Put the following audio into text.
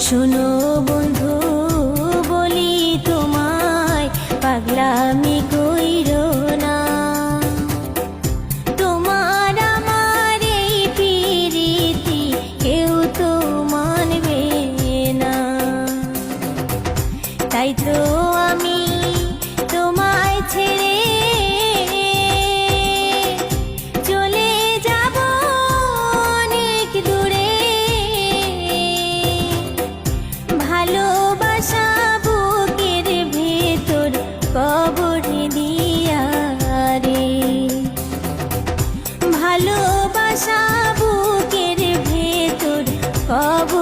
শোনো বন্ধু বলি তোমায়, পাগলামি কইরো না। তোমার আমার এই প্রীতি কেউ তো মানবে না। তাই তো আমি তোমায় ছেড়ে চলে যাব অনেক দূরে। ভালোবাসা বুকের ভেতর কবর দিয়া রে, ভালোবাসা বুকের ভেতর কবর